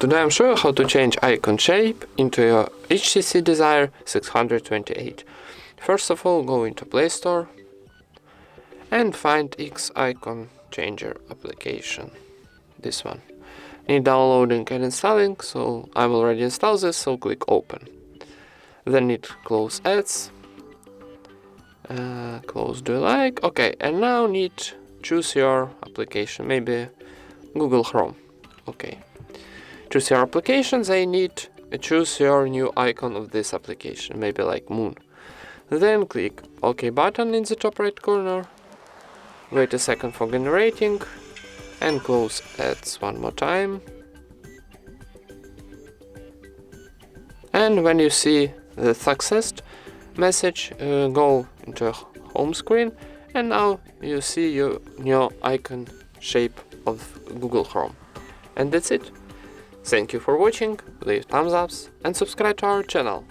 Today I'm showing how to change icon shape into your HTC Desire 628. First of all, go into Play Store and find X icon changer application. This one. Need downloading and installing, so I've already installed this, so click open. Then need close ads. Close do you like. Okay, and now need choose your application, maybe Google Chrome. Okay. Choose your applications, I need choose your new icon of this application, maybe like moon. Then click OK button in the top right corner. Wait a second for generating and close ads one more time. And when you see the success message, go into home screen, and now you see your new icon shape of Google Chrome. And that's it. Thank you for watching, leave thumbs ups and subscribe to our channel.